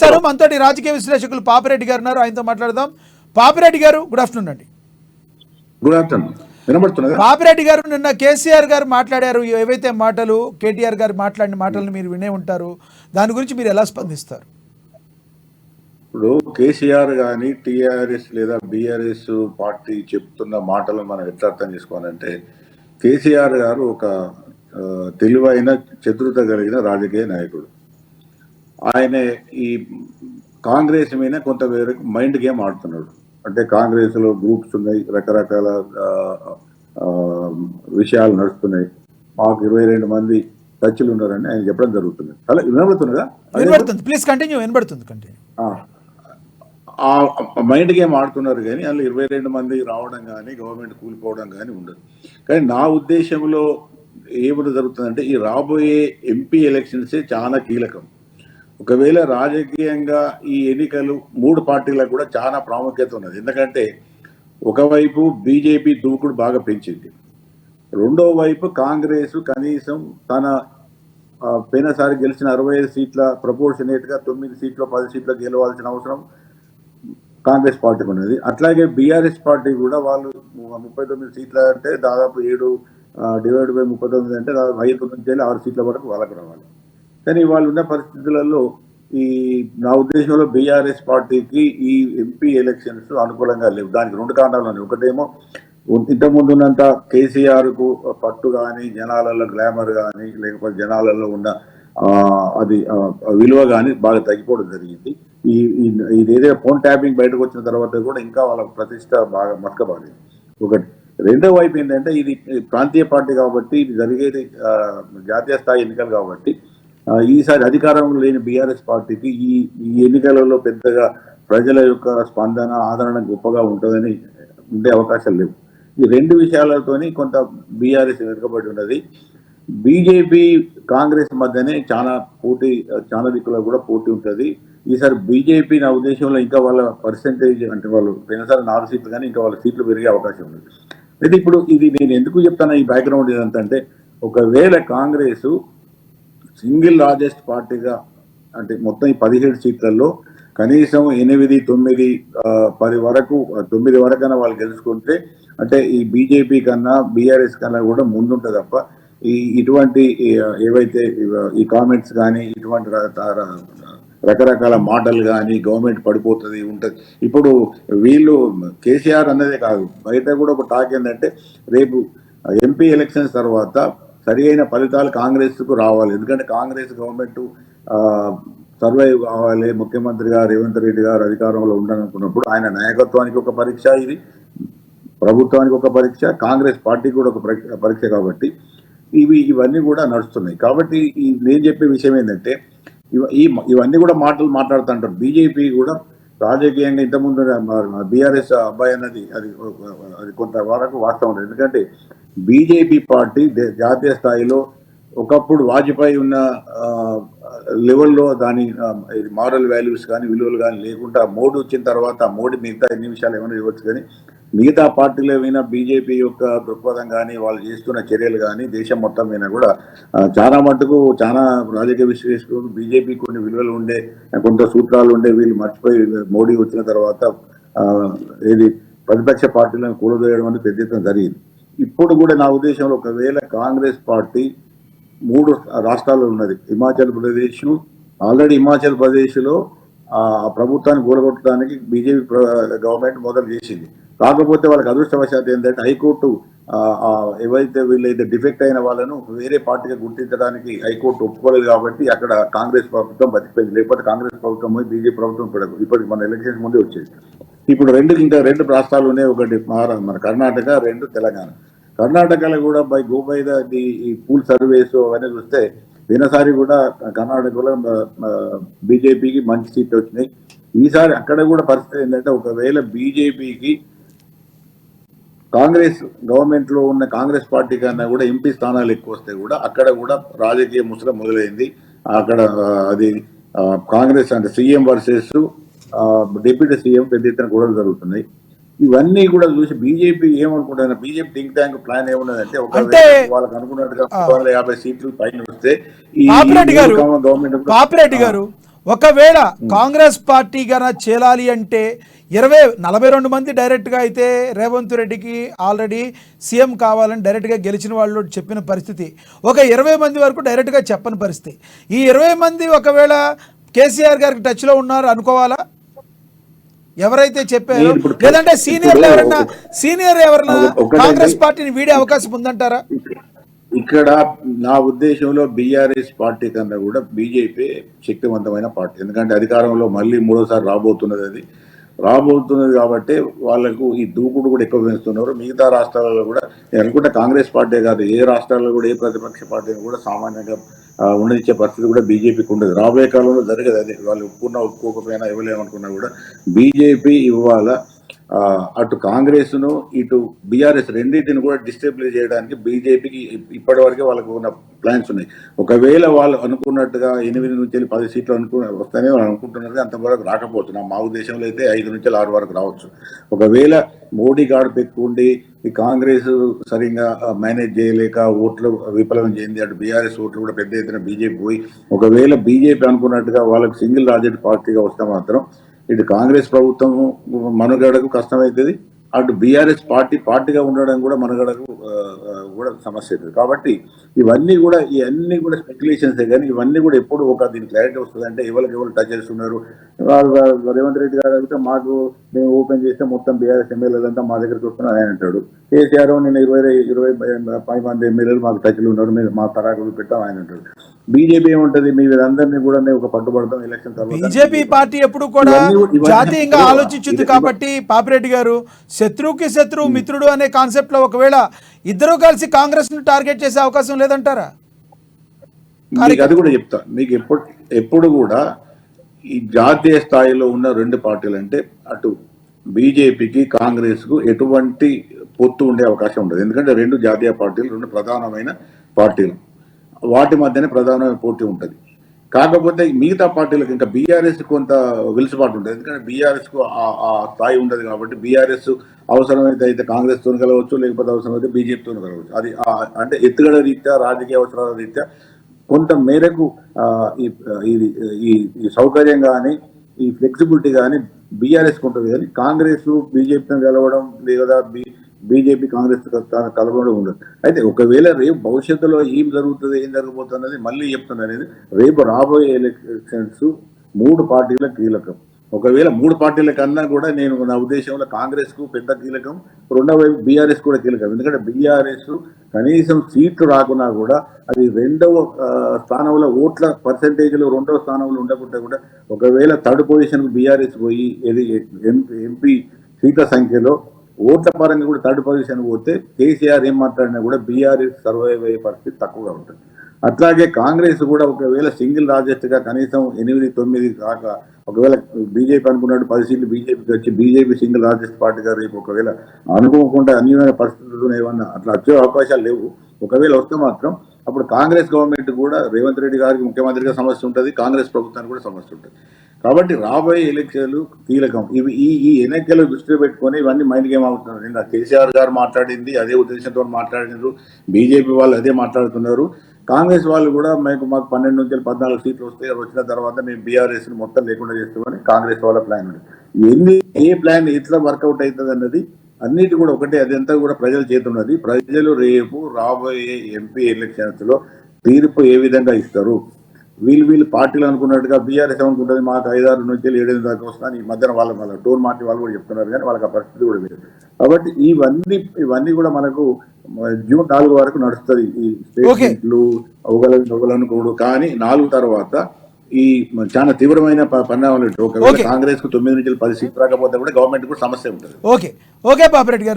Sir మనతోటి రాజకీయ విశ్లేషకులు పాపిరెడ్డి గారు ఉన్నారు, ఆయనతో మాట్లాడదాం. పాపిరెడ్డి గారు, గుడ్ ఆఫ్టర్నూన్ అండి. Good afternoon. వినబడుతున్నదా? పాపిరెడ్డి గారు, నిన్న కేసీఆర్ గారు మాట్లాడారు, ఏవైతే మాటలు కేటీఆర్ గారు మాట్లాడిన మాటలను మీరు వినే ఉంటారు, దాని గురించి మీరు ఎలా స్పందిస్తారు? ఇప్పుడు కేసీఆర్ కానీ టీఆర్ఎస్ లేదా బీఆర్ఎస్ పార్టీ చెప్తున్న మాటలు మనం ఎట్లా అర్థం చేసుకోవాలంటే, కేసీఆర్ గారు ఒక తెలివైన చతురత కలిగిన రాజకీయ నాయకుడు. ఆయన ఈ కాంగ్రెస్ మీద కొంత వేరే మైండ్ గేమ్ ఆడుతున్నాడు. అంటే కాంగ్రెస్ లో గ్రూప్స్ ఉన్నాయి, రకరకాల విషయాలు నడుస్తున్నాయి. మాకు 22 మంది టచ్లు ఉన్నారని ఆయన చెప్పడం జరుగుతుంది. అలా వినబడుతున్నదా? Please continue. ఆ మైండ్ గేమ్ ఆడుతున్నారు కానీ అందులో 22 మంది రావడం కానీ గవర్నమెంట్ కూలిపోవడం కానీ ఉండదు. కానీ నా ఉద్దేశంలో ఏమిటి జరుగుతుందంటే, ఈ రాబోయే ఎంపీ ఎలక్షన్సే చాలా కీలకం. ఒకవేళ రాజకీయంగా ఈ ఎన్నికలు 3 పార్టీలకు కూడా చాలా ప్రాముఖ్యత ఉన్నది. ఎందుకంటే ఒకవైపు బీజేపీ దూకుడు బాగా పెంచింది, రెండో వైపు కాంగ్రెస్ కనీసం తన పోయినసారి గెలిచిన 65 సీట్ల ప్రపోర్షనేట్ గా 9 సీట్లు 10 సీట్లు గెలవాల్సిన అవసరం కాంగ్రెస్ పార్టీకి ఉన్నది. అట్లాగే బీఆర్ఎస్ పార్టీ కూడా వాళ్ళు 39 సీట్ల అంటే దాదాపు 7 డివైడ్ బై 39 అంటే దాదాపు 5 నుంచి 6 సీట్ల వరకు వాళ్ళకు రావాలి. కానీ వాళ్ళు ఉన్న పరిస్థితులలో ఈ నా ఉద్దేశంలో బీఆర్ఎస్ పార్టీకి ఈ ఎంపీ ఎలక్షన్స్ అనుకూలంగా లేవు. దానికి 2 కారణాలు ఉన్నాయి. ఒకటేమో ఇంతకుముందు ఉన్నంత కేసీఆర్ కు పట్టు కానీ, జనాలలో గ్లామర్ కానీ, లేకపోతే జనాలలో ఉన్న అది విలువ కానీ బాగా తగ్గిపోవడం జరిగింది. ఇదేదో ఫోన్ ట్యాపింగ్ బయటకు వచ్చిన తర్వాత కూడా ఇంకా వాళ్ళ ప్రతిష్ట బాగా మసకబారింది. ఒకటి. రెండో వైపు ఏంటంటే, ఇది ప్రాంతీయ పార్టీ కాబట్టి, ఇది జరిగేది జాతీయ స్థాయి ఎన్నికలు కాబట్టి, ఈసారి అధికారంలో లేని బీఆర్ఎస్ పార్టీకి ఈ ఎన్నికలలో పెద్దగా ప్రజల యొక్క స్పందన ఆదరణ గొప్పగా ఉంటుందని ఉండే అవకాశాలు లేవు. ఈ 2 విషయాలతోని కొంత బీఆర్ఎస్ వెనుకబడి ఉన్నది. బీజేపీ కాంగ్రెస్ మధ్యనే చాలా దిక్కులో కూడా పోటీ ఉంటుంది. ఈసారి బీజేపీ నా ఉద్దేశంలో ఇంకా వాళ్ళ పర్సెంటేజ్, అంటే వాళ్ళు పోయినసారి 4 సీట్లు కానీ ఇంకా వాళ్ళ సీట్లు పెరిగే అవకాశం ఉంది. అయితే ఇప్పుడు ఇది నేను ఎందుకు చెప్తాను ఈ బ్యాక్గ్రౌండ్ ఇదంతా అంటే, ఒకవేళ కాంగ్రెస్ సింగిల్ లార్జెస్ట్ పార్టీగా, అంటే మొత్తం ఈ 17 సీట్లలో కనీసం 8, 9, 10 వరకు 9 వరకైనా వాళ్ళు గెలుచుకుంటే, అంటే ఈ బీజేపీ కన్నా బీఆర్ఎస్ కన్నా కూడా ముందుంటుంది తప్ప ఇటువంటి ఏవైతే ఈ కామెంట్స్ కానీ, ఇటువంటి రకరకాల మాటలు కానీ గవర్నమెంట్ పడిపోతుంది ఉంటుంది. ఇప్పుడు వీళ్ళు కేసీఆర్ అన్నదే కాదు, బయట కూడా ఒక టాక్ ఏంటంటే, రేపు ఎంపీ ఎలక్షన్స్ తర్వాత సరి అయిన ఫలితాలు కాంగ్రెస్ కు రావాలి. ఎందుకంటే కాంగ్రెస్ గవర్నమెంట్ సర్వైవ్ కావాలి, ముఖ్యమంత్రిగా రేవంత్ రెడ్డి గారు అధికారంలో ఉండాలనుకున్నప్పుడు ఆయన నాయకత్వానికి ఒక పరీక్ష, ఇది ప్రభుత్వానికి ఒక పరీక్ష, కాంగ్రెస్ పార్టీకి కూడా ఒక పరీక్ష. కాబట్టి ఇవన్నీ కూడా నడుస్తున్నాయి. కాబట్టి నేను చెప్పే విషయం ఏంటంటే, ఇవన్నీ కూడా మాట్లాడుతుంటారు. బీజేపీ కూడా రాజకీయంగా ఇంతకుముందు బీఆర్ఎస్ అబ్బాయి అన్నది అది కొంత వరకు వాస్తవం. ఎందుకంటే బీజేపీ పార్టీ జాతీయ స్థాయిలో ఒకప్పుడు వాజ్పేయి ఉన్న లెవెల్లో దాని మారల్ వాల్యూస్ కానీ విలువలు కానీ లేకుండా మోడీ వచ్చిన తర్వాత మోడీ మిగతా ఎన్ని విషయాలు ఏమైనా ఇవ్వచ్చు, కానీ మిగతా పార్టీలో ఏమైనా బీజేపీ యొక్క దృక్పథం కానీ వాళ్ళు చేస్తున్న చర్యలు కానీ దేశం మొత్తం మీద కూడా చాలా మటుకు చాలా రాజకీయ విశ్లేషకులు బీజేపీ కొన్ని విలువలు ఉండే, కొంత సూత్రాలు ఉండే వీళ్ళు మర్చిపోయి మోడీ వచ్చిన తర్వాత ఏది ప్రతిపక్ష పార్టీలను కూలదోయడం అనేది పెద్ద ఎత్తున జరిగింది. ఇప్పుడు కూడా నా ఉద్దేశంలో ఒకవేళ కాంగ్రెస్ పార్టీ 3 రాష్ట్రాల్లో ఉన్నది, హిమాచల్ ప్రదేశ్, ఆల్రెడీ హిమాచల్ ప్రదేశ్లో ప్రభుత్వాన్ని కూలగొట్టడానికి బీజేపీ గవర్నమెంట్ మొదలు చేసింది. కాకపోతే వాళ్ళకి అదృష్టవశాత్తు ఏంటంటే హైకోర్టు ఏవైతే వీళ్ళైతే డిఫెక్ట్ అయిన వాళ్ళను వేరే పార్టీగా గుర్తించడానికి హైకోర్టు ఒప్పుకోలేదు. కాబట్టి అక్కడ కాంగ్రెస్ ప్రభుత్వం బతికిపోయింది. లేకపోతే కాంగ్రెస్ ప్రభుత్వం బీజేపీ ప్రభుత్వం ఇప్పటికి మన ఎలక్షన్స్ ముందే వచ్చేది. ఇప్పుడు ఇంకా 2 రాష్ట్రాలు ఉన్నాయి, ఒకటి మన కర్ణాటక, 2 తెలంగాణ. కర్ణాటకలో కూడా గో బై ఈ పూల్ సర్వేస్ అవన్నీ చూస్తే పోయినసారి కూడా కర్ణాటకలో బీజేపీకి మంచి సీట్లు వచ్చినాయి. ఈసారి అక్కడ కూడా పరిస్థితి ఏంటంటే, ఒకవేళ బీజేపీకి కాంగ్రెస్ గవర్నమెంట్ లో ఉన్న కాంగ్రెస్ పార్టీ కన్నా కూడా ఎంపీ స్థానాలు ఎక్కువ వస్తే కూడా అక్కడ కూడా రాజకీయ ముసలం మొదలైంది. అక్కడ అది కాంగ్రెస్ అంటే సీఎం వర్సెస్ డిప్యూటీ సీఎం పెద్ద ఎత్తున గొడవలు జరుగుతున్నాయి. ఇవన్నీ కూడా చూసి బీజేపీ ఏమనుకుంటున్నారు, బీజేపీ థింక్ ట్యాంక్ ప్లాన్ ఏమున్నదంటే, వాళ్ళకి అనుకున్నట్టుగా 50 సీట్లు పైన వస్తే పాపిరెడ్డి గారు ఒకవేళ కాంగ్రెస్ పార్టీ గన చేలాలి అంటే 42 మంది డైరెక్ట్గా అయితే రేవంత్ రెడ్డికి ఆల్రెడీ సీఎం కావాలని డైరెక్ట్గా గెలిచిన వాళ్ళు చెప్పిన పరిస్థితి, ఒక 20 మంది వరకు డైరెక్ట్గా చెప్పని పరిస్థితి. ఈ 20 మంది ఒకవేళ కేసీఆర్ గారికి టచ్లో ఉన్నారు అనుకోవాలా? ఎవరైతే చెప్పారో, లేదంటే సీనియర్ ఎవరన్నా కాంగ్రెస్ పార్టీని వీడే అవకాశం ఉందంటారా? ఇక్కడ నా ఉద్దేశంలో బీఆర్ఎస్ పార్టీ కన్నా కూడా బీజేపీ శక్తివంతమైన పార్టీ. ఎందుకంటే అధికారంలో మళ్ళీ మూడోసారి రాబోతున్నది కాబట్టి వాళ్ళకు ఈ దూకుడు కూడా ఎక్కువ పెంచుతున్నారు. మిగతా రాష్ట్రాలలో కూడా నేను అనుకుంటే కాంగ్రెస్ పార్టీ కాదు, ఏ రాష్ట్రాల్లో కూడా ఏ ప్రతిపక్ష పార్టీని కూడా సామాన్యంగా ఉండనిచ్చే పరిస్థితి కూడా బీజేపీకి ఉండదు. రాబోయే కాలంలో జరగదు. అది వాళ్ళు ఒప్పుకోకపోయినా ఇవ్వలేమనుకున్నా కూడా బీజేపీ ఇవాళ అటు కాంగ్రెస్ను ఇటు బీఆర్ఎస్ రెండింటిని కూడా డిస్టెబిలైజ్ చేయడానికి బీజేపీకి ఇప్పటి వరకే వాళ్ళకు ఉన్న ప్లాన్స్ ఉన్నాయి. ఒకవేళ వాళ్ళు అనుకున్నట్టుగా 8 నుంచి 10 సీట్లు వస్తాయని వాళ్ళు అనుకుంటున్నారు, అంతవరకు రాకపోతున్నాం. మా ఉద్దేశంలో అయితే 5 నుంచి 6 వరకు రావచ్చు. ఒకవేళ మోడీ గాడు పెట్టుకుండి ఈ కాంగ్రెస్ సరిగ్గా మేనేజ్ చేయలేక ఓట్లు విఫలం చేయింది, అటు బీఆర్ఎస్ ఓట్లు కూడా పెద్ద ఎత్తున బీజేపీ పోయి ఒకవేళ బీజేపీ అనుకున్నట్టుగా వాళ్ళకి సింగిల్ రాజెడ్ పార్టీగా వస్తే మాత్రం ఇటు కాంగ్రెస్ ప్రభుత్వం మనుగడకు కష్టమవుతుంది, అటు బీఆర్ఎస్ పార్టీగా ఉండడం కూడా మనుగడకు కూడా సమస్య అవుతుంది. కాబట్టి ఇవన్నీ కూడా స్పెక్యులేషన్సే, కానీ ఇవన్నీ కూడా ఎప్పుడు ఒక దీని క్లారిటీ వస్తుంది అంటే ఎవరు టచ్ చేస్తున్నారు. రేవంత్ రెడ్డి గారు అడిగితే మాకు మేము ఓపెన్ చేస్తే మొత్తం బీఆర్ఎస్ ఎమ్మెల్యేలంతా మా దగ్గరికి వస్తున్నారు ఆయన అంటాడు. కేసీఆర్ నేను 20 మంది ఎమ్మెల్యేలు మాకు టచ్లు ఉన్నారు, మేము మా తరాకులు పెట్టాం ఆయన అంటాడు. బీజేపీ ఏముంటది, మీ వీరందరినీ కూడా మేము ఒక పట్టుబడతాం ఎలక్షన్ తర్వాత. బీజేపీ పార్టీ ఎప్పుడు కూడా జాతీయంగా ఆలోచించుద్ది కాబట్టి పాపిరెడ్డి గారు శత్రువుకి శత్రువు మిత్రుడు అనే కాన్సెప్ట్ లో ఒకవేళ ఇద్దరు కలిసి కాంగ్రెస్ ను టార్గెట్ చేసే అవకాశం లేదంటారా? అది కూడా చెప్తా మీకు. ఎప్పుడు కూడా ఈ జాతీయ స్థాయిలో ఉన్న రెండు పార్టీలు అంటే అటు బీజేపీకి కాంగ్రెస్ కు ఎటువంటి పొత్తు ఉండే అవకాశం ఉండదు. ఎందుకంటే రెండు జాతీయ పార్టీలు, రెండు ప్రధానమైన పార్టీలు, వాటి మధ్యనే ప్రధానమైన పోటీ ఉంటుంది. కాకపోతే మిగతా పార్టీలకు ఇంకా బీఆర్ఎస్ కొంత వెలుసుబాటు ఉంటుంది. ఎందుకంటే బీఆర్ఎస్ కు ఆ స్థాయి ఉండదు కాబట్టి బీఆర్ఎస్ అవసరమైతే అయితే కాంగ్రెస్ తో కలవచ్చు, లేకపోతే అవసరమైతే బీజేపీతో కలవచ్చు. అది అంటే ఎత్తుగడ రీత్యా, రాజకీయ అవసరాల రీత్యా కొంత మేరకు ఈ సౌకర్యం కానీ ఈ ఫ్లెక్సిబిలిటీ కానీ బీఆర్ఎస్ ఉంటుంది. కానీ కాంగ్రెస్ బీజేపీతో కలవడం లేదా బీజేపీ కాంగ్రెస్ కలవడం ఉండదు. అయితే ఒకవేళ రేపు భవిష్యత్తులో ఏం జరగబోతుంది అనేది మళ్ళీ చెప్తున్నా అనేది, రేపు రాబోయే ఎలక్షన్స్ 3 పార్టీలకు కీలకం. ఒకవేళ 3 పార్టీల కన్నా కూడా నేను నా ఉద్దేశంలో కాంగ్రెస్ కు పెద్ద కీలకం, రెండవ వైపు బీఆర్ఎస్ కూడా కీలకం. ఎందుకంటే బీఆర్ఎస్ కనీసం సీట్లు రాకున్నా కూడా అది 2వ స్థానంలో ఓట్ల పర్సెంటేజ్లో 2వ స్థానంలో ఉండకుంటే కూడా ఒకవేళ థర్డ్ పొజిషన్ బీఆర్ఎస్ పోయి ఎంపీ సీట్ల సంఖ్యలో ఓట్ల పరంగా కూడా థర్డ్ పొజిషన్ పోతే కేసీఆర్ ఏం మాట్లాడినా కూడా బీఆర్ఎస్ సర్వైవ్ అయ్యే పరిస్థితి తక్కువగా ఉంటుంది. అట్లాగే కాంగ్రెస్ కూడా ఒకవేళ సింగిల్ లార్జెస్ట్ గా కనీసం 8-9 కాక ఒకవేళ బీజేపీ అనుకున్నట్టు 10 సీట్లు బీజేపీకి వచ్చి బీజేపీ సింగిల్ లార్జెస్ట్ పార్టీగా రేపు ఒకవేళ అనుకోకుండా అన్యమైన పరిస్థితులు ఏమన్నా అట్లా వచ్చే అవకాశాలు లేవు. ఒకవేళ వస్తే మాత్రం అప్పుడు కాంగ్రెస్ గవర్నమెంట్ కూడా రేవంత్ రెడ్డి గారికి ముఖ్యమంత్రిగా సమస్య ఉంటుంది, కాంగ్రెస్ ప్రభుత్వానికి కూడా సమస్య ఉంటుంది. కాబట్టి రాబోయే ఎన్నికలు కీలకం. ఈ ఎన్నికలు దృష్టిలో పెట్టుకొని ఇవన్నీ మైండ్ గేమ్ అవుతున్నారు. నిన్న కేసీఆర్ గారు మాట్లాడింది అదే ఉద్దేశంతో మాట్లాడినారు, బీజేపీ వాళ్ళు అదే మాట్లాడుతున్నారు. కాంగ్రెస్ వాళ్ళు కూడా మాకు 12 నుంచి 14 సీట్లు వస్తే వచ్చిన తర్వాత మేము బీఆర్ఎస్ మొత్తం లేకుండా చేస్తామని కాంగ్రెస్ వాళ్ళ ప్లాన్ ఉంది. ఏ ప్లాన్ ఎట్లా వర్కౌట్ అవుతుంది అన్నది అన్నిటి కూడా ఒకటే, అదంతా కూడా ప్రజల చేతున్నది. ప్రజలు రేపు రాబోయే ఎంపీ ఎలక్షన్స్ లో తీర్పు ఏ విధంగా ఇస్తారు. వీళ్ళు పార్టీలు అనుకున్నట్టుగా బీఆర్ఎస్ అనుకుంటుంది మాకు 5-6 నుంచి 7 దాకా వస్తాను, ఈ మధ్యన వాళ్ళ టోన్ మార్చి వాళ్ళు కూడా చెప్తున్నారు, కానీ వాళ్ళకి ఆ పరిస్థితి కూడా లేదు. కాబట్టి ఇవన్నీ కూడా మనకు జూన్ 4 వరకు నడుస్తుంది ఈ స్టేట్మెంట్లు ఒకలనుకోడు. కానీ 4 తర్వాత ఈ చాలా తీవ్రమైన పరిణామాలు. ఒకవేళ కాంగ్రెస్ కు 9 నుంచి 10 సీట్లు రాకపోతే కూడా గవర్నమెంట్ కూడా సమస్య ఉంటుంది. ఓకే పాపిరెడ్డి గారు.